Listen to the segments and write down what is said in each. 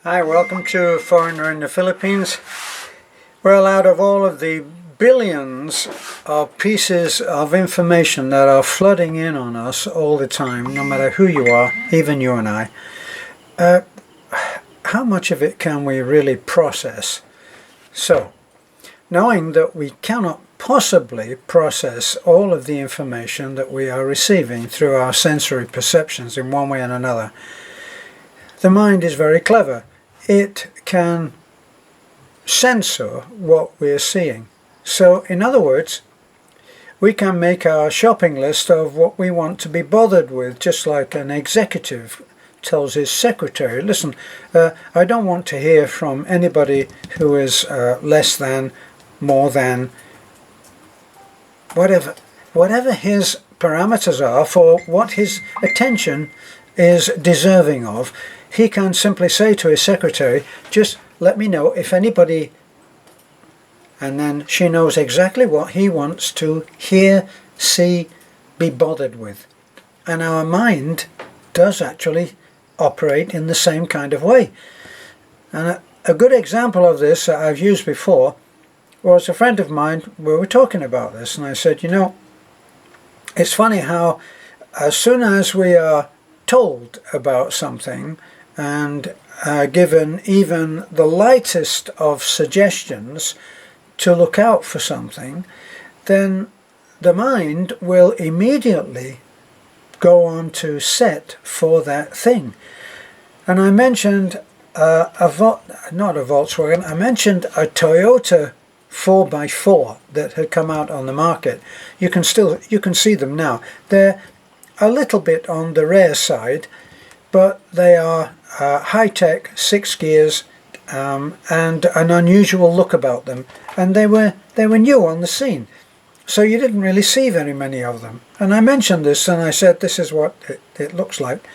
Hi, welcome to Foreigner in the Philippines. Well, out of all of the billions of pieces of information that are flooding in on us all the time, no matter who you are, even you and I, how much of it can we really process? So, knowing that we cannot possibly process all of the information that we are receiving through our sensory perceptions in one way and another, the mind is very clever. It can censor what we're seeing. So, in other words, we can make our shopping list of what we want to be bothered with, just like an executive tells his secretary, listen, I don't want to hear from anybody who is less than, more than, whatever his parameters are for what his attention is deserving of. He can simply say to his secretary, just let me know if anybody, and then she knows exactly what he wants to hear, see, be bothered with. And our mind does actually operate in the same kind of way. And a good example of this that I've used before was a friend of mine. We were talking about this, and I said, you know, it's funny how as soon as we are told about something and given even the lightest of suggestions to look out for something, then the mind will immediately go on to set for that thing. And I mentioned not a Volkswagen, I mentioned a Toyota 4x4 that had come out on the market. You can see them now. They're a little bit on the rare side, but they are high-tech, 6 gears, and an unusual look about them. And they were new on the scene, so you didn't really see very many of them. And I mentioned this, and I said, this is what it looks like.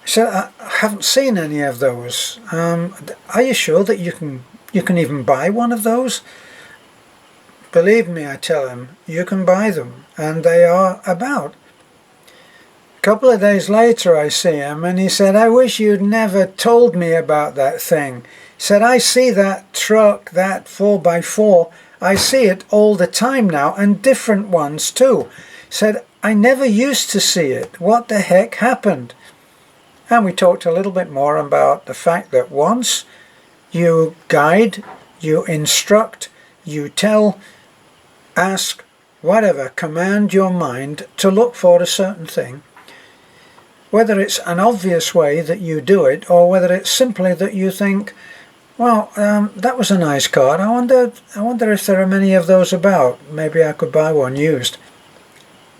I said, I haven't seen any of those. Are you sure that you can even buy one of those? Believe me, I tell him, you can buy them, and they are about. A couple of days later I see him, and he said, I wish you'd never told me about that thing. He said, I see that truck, that 4x4, I see it all the time now, and different ones too. He said, I never used to see it. What the heck happened? And we talked a little bit more about the fact that once you guide, you instruct, you tell, ask, whatever, command your mind to look for a certain thing, whether it's an obvious way that you do it or whether it's simply that you think, well, that was a nice card. I wonder if there are many of those about. Maybe I could buy one used.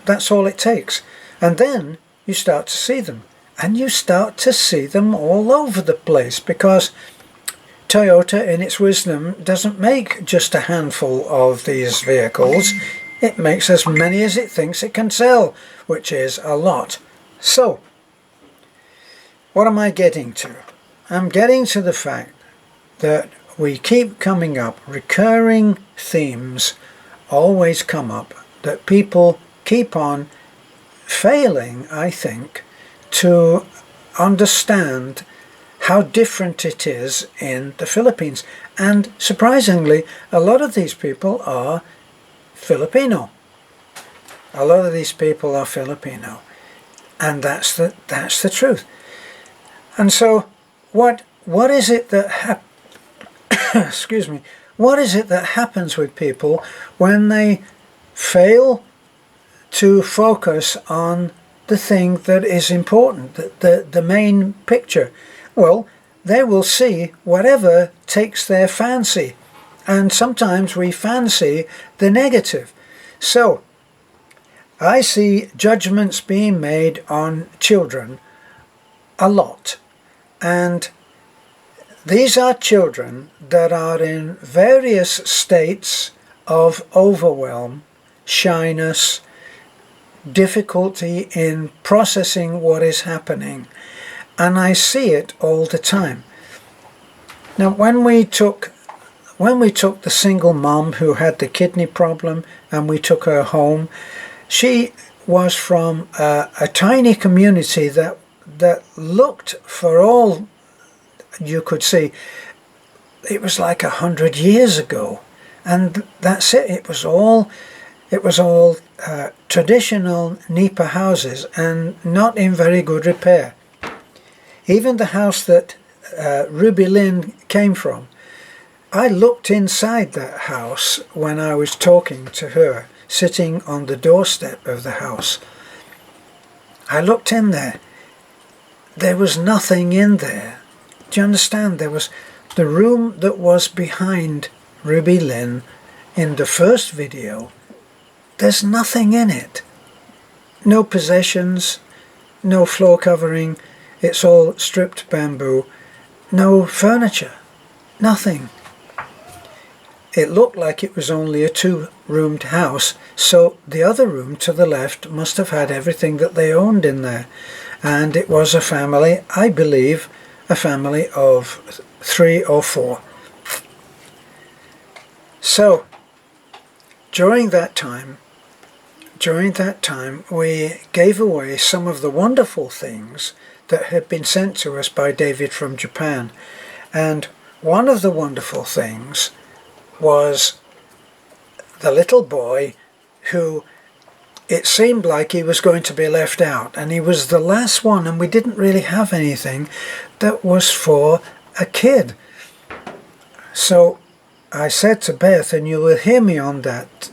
That's all it takes. And then you start to see them. And you start to see them all over the place, because Toyota, in its wisdom, doesn't make just a handful of these vehicles. It makes as many as it thinks it can sell, which is a lot. So, what am I getting to? I'm getting to the fact that we keep coming up, recurring themes always come up, that people keep on failing, I think, to understand how different it is in the Philippines. And surprisingly, a lot of these people are Filipino. A lot of these people are Filipino. And that's the truth. And so what is it that excuse me, what is it that happens with people when they fail to focus on the thing that is important, the main picture? Well, they will see whatever takes their fancy, and sometimes we fancy the negative. So I see judgments being made on children a lot, and these are children that are in various states of overwhelm, shyness, difficulty in processing what is happening, and I see it all the time. Now, when we took the single mom who had the kidney problem and we took her home, she was from a tiny community that looked for all you could see it was like 100 years ago, and that's it. It was all traditional nipa houses and not in very good repair. Even the house that Ruby Lynn came from, I looked inside that house when I was talking to her, sitting on the doorstep of the house. I looked in there. There was nothing in there. Do you understand? There was the room that was behind Ruby Lynn in the first video. There's nothing in it. No possessions, no floor covering. It's all stripped bamboo. No furniture. Nothing. It looked like it was only a 2-roomed house, so the other room to the left must have had everything that they owned in there. And it was a family, I believe, a family of 3 or 4. So, during that time, we gave away some of the wonderful things that had been sent to us by David from Japan. And one of the wonderful things was the little boy who, it seemed like he was going to be left out, and he was the last one, and we didn't really have anything that was for a kid. So I said to Beth, and you will hear me on that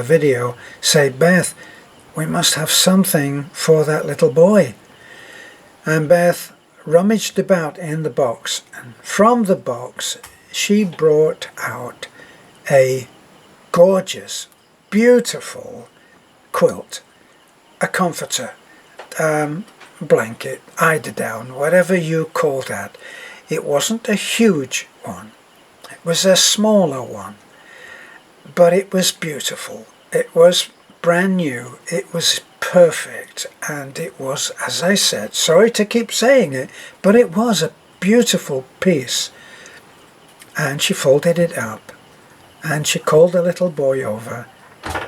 video say, Beth, we must have something for that little boy. And Beth rummaged about in the box, and from the box she brought out a gorgeous, beautiful quilt, a comforter, blanket, eiderdown, whatever you call that. It wasn't a huge one. It was a smaller one, but it was beautiful. It was brand new. It was perfect, and it was, as I said, sorry to keep saying it, but it was a beautiful piece. And she folded it up, and she called the little boy over,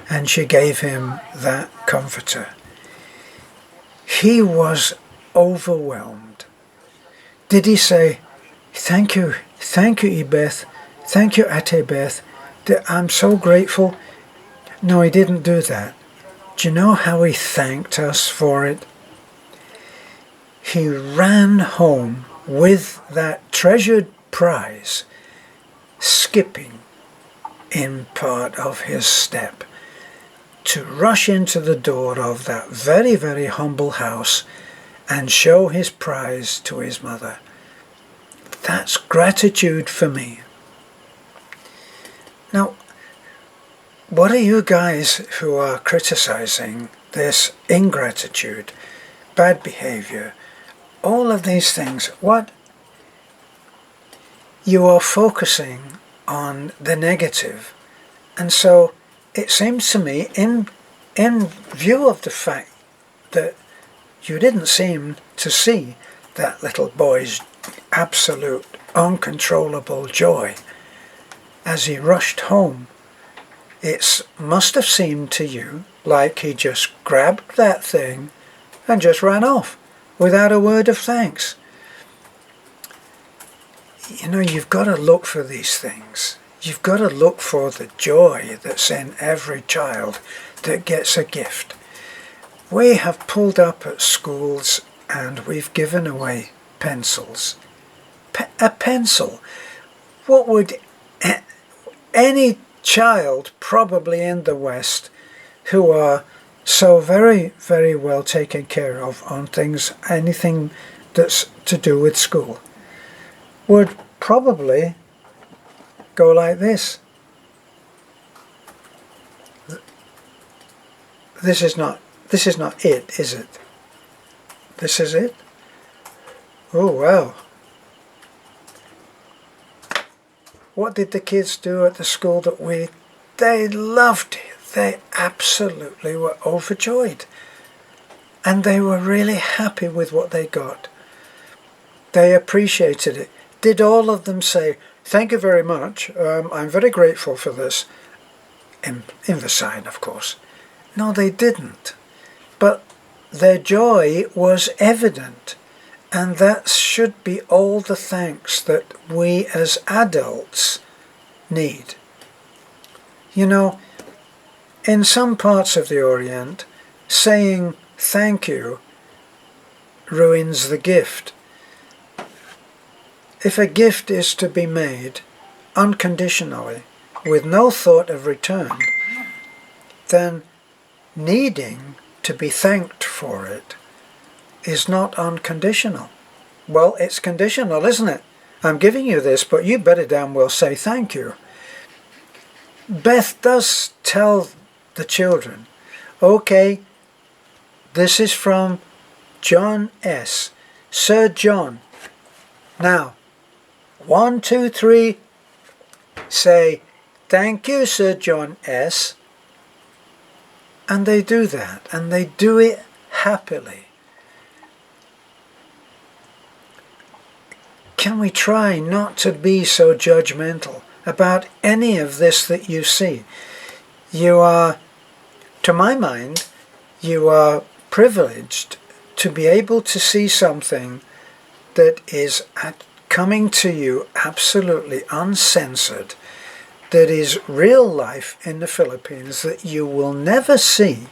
and she gave him that comforter. He was overwhelmed. Did he say, thank you, Beth, thank you, Ate Beth, I'm so grateful? No, he didn't do that. Do you know how he thanked us for it? He ran home with that treasured prize, skipping in part of his step, to rush into the door of that very, very humble house and show his prize to his mother. That's gratitude for me. Now, what are you guys who are criticizing this ingratitude, bad behavior, all of these things? What? You are focusing on the negative. And so it seems to me, in view of the fact that you didn't seem to see that little boy's absolute uncontrollable joy as he rushed home, it must have seemed to you like he just grabbed that thing and just ran off without a word of thanks. You know, you've got to look for these things. You've got to look for the joy that's in every child that gets a gift. We have pulled up at schools and we've given away pencils. A pencil. What would any child probably in the West, who are so very, very well taken care of on things, anything that's to do with school, would probably go like this. This is not it, is it? This is it? Oh wow. What did the kids do at the school that they loved it. They absolutely were overjoyed. And they were really happy with what they got. They appreciated it. Did all of them say, thank you very much, I'm very grateful for this, in the sign, of course? No, they didn't. But their joy was evident. And that should be all the thanks that we as adults need. You know, in some parts of the Orient, saying thank you ruins the gift. If a gift is to be made unconditionally, with no thought of return, then needing to be thanked for it is not unconditional. Well, it's conditional, isn't it? I'm giving you this, but you better damn well say thank you. Beth does tell the children, okay, this is from John S. Sir John. Now, 1, 2, 3, say, thank you, Sir John S. And they do that, and they do it happily. Can we try not to be so judgmental about any of this that you see? You are, to my mind, you are privileged to be able to see something that is coming to you absolutely uncensored, that is real life in the Philippines that you will never see.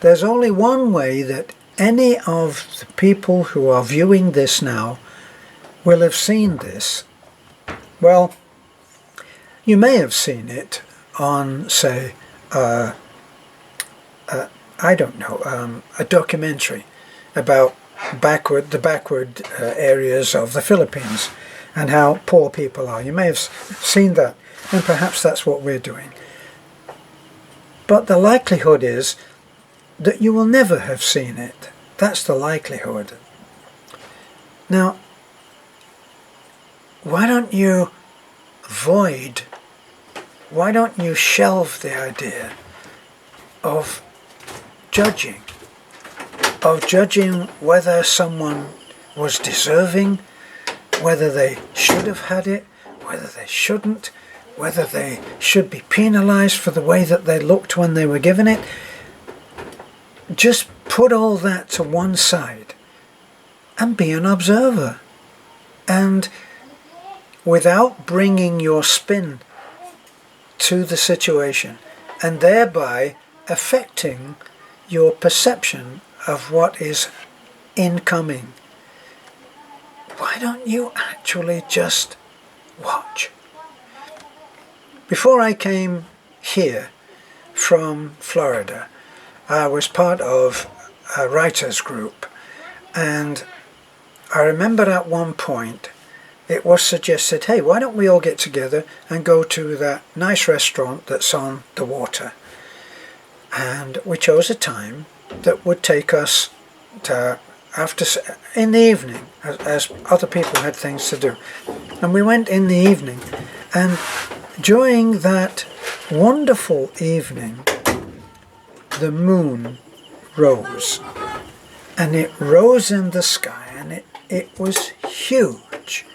There's only one way that any of the people who are viewing this now will have seen this. Well, you may have seen it on, say, I don't know, a documentary about the backward areas of the Philippines and how poor people are. You may have seen that, and perhaps that's what we're doing. But the likelihood is that you will never have seen it. That's the likelihood. Now, why don't you shelve the idea of judging whether someone was deserving, whether they should have had it, whether they shouldn't, whether they should be penalized for the way that they looked when they were given it. Just put all that to one side and be an observer. And without bringing your spin to the situation and thereby affecting your perception of what is incoming, why don't you actually just watch? Before I came here from Florida, I was part of a writers group, and I remember at one point it was suggested, hey, why don't we all get together and go to that nice restaurant that's on the water? And we chose a time that would take us to in the evening, as other people had things to do. And we went in the evening, and during that wonderful evening, the moon rose, and it rose in the sky, and it was huge,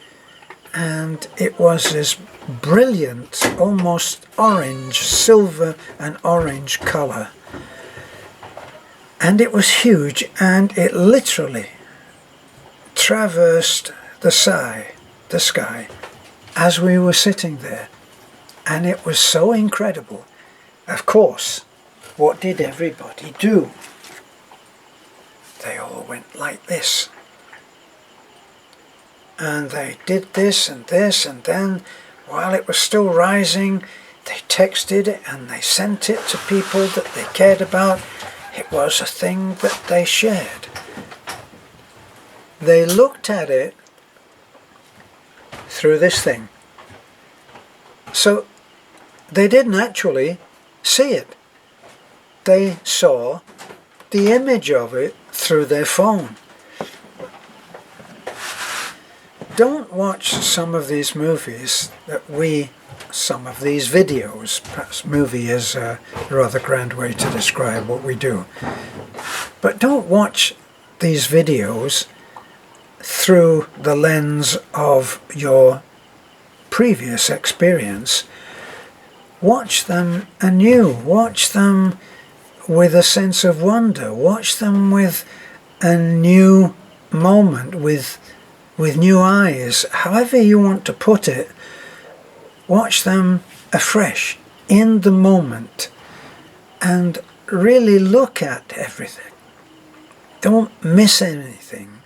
and it was this brilliant, almost orange, silver and orange color. And it was huge, and it literally traversed the sky as we were sitting there. And it was so incredible. Of course, what did everybody do? They all went like this. And they did this, and then while it was still rising, they texted it and they sent it to people that they cared about. It was a thing that they shared. They looked at it through this thing. So they didn't actually see it. They saw the image of it through their phone. Don't watch some of these movies some of these videos. Perhaps movie is a rather grand way to describe what we do. But don't watch these videos through the lens of your previous experience. Watch them anew. Watch them with a sense of wonder. Watch them with a new moment with new eyes, however you want to put it. Watch them afresh, in the moment, and really look at everything. Don't miss anything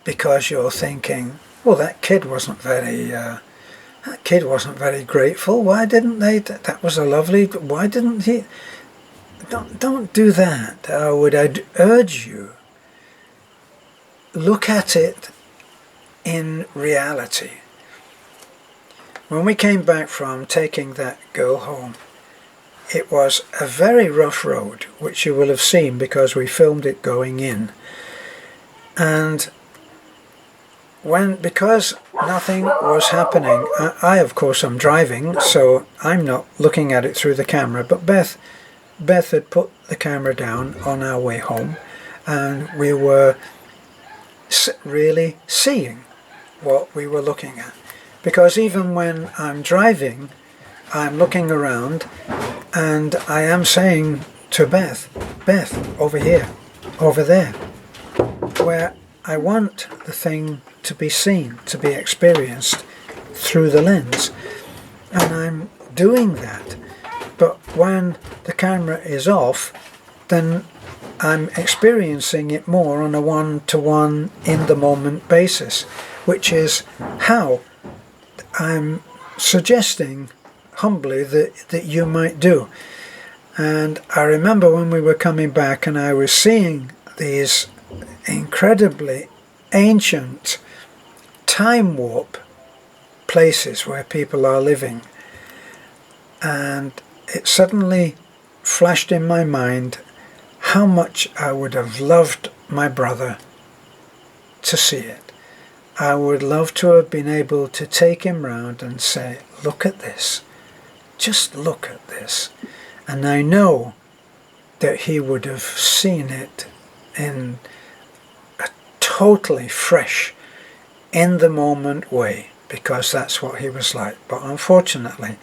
because you're thinking, well, that kid wasn't very grateful. Why didn't they? That was a lovely. Why didn't he? Don't do that. I'd urge you. Look at it in reality. When we came back from taking that girl home, it was a very rough road, which you will have seen because we filmed it going in. And because nothing was happening, I of course am driving, so I'm not looking at it through the camera, but Beth had put the camera down on our way home, and we were really seeing what we were looking at. Because even when I'm driving, I'm looking around and I am saying to Beth, over here, over there, where I want the thing to be seen, to be experienced through the lens. And I'm doing that. But when the camera is off, then I'm experiencing it more on a one-to-one, in-the-moment basis, which is how I'm suggesting humbly that you might do. And I remember when we were coming back and I was seeing these incredibly ancient time warp places where people are living, and it suddenly flashed in my mind how much I would have loved my brother to see it. I would love to have been able to take him round and say, look at this, just look at this. And I know that he would have seen it in a totally fresh, in the moment way, because that's what he was like. But unfortunately,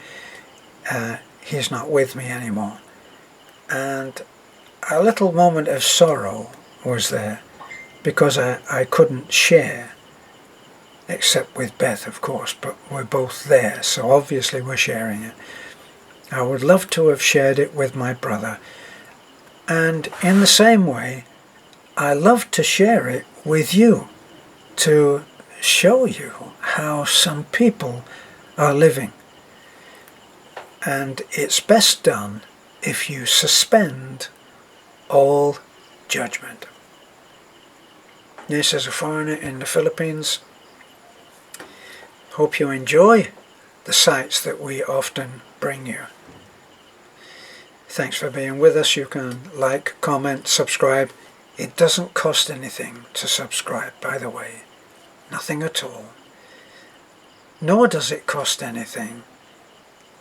he's not with me anymore. And a little moment of sorrow was there, because I couldn't share, except with Beth, of course, but we're both there, so obviously we're sharing it. I would love to have shared it with my brother. And in the same way, I love to share it with you, to show you how some people are living. And it's best done if you suspend all judgment. This is a foreigner in the Philippines. Hope you enjoy the sights that we often bring you. Thanks for being with us. You can like, comment, subscribe. It doesn't cost anything to subscribe, by the way. Nothing at all. Nor does it cost anything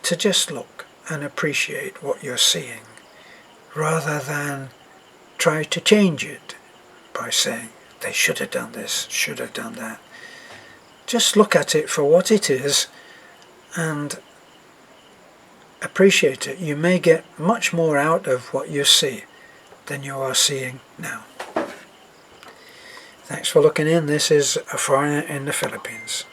to just look and appreciate what you're seeing, rather than try to change it by saying, they should have done this, should have done that. Just look at it for what it is and appreciate it. You may get much more out of what you see than you are seeing now. Thanks for looking in. This is a foreigner in the Philippines.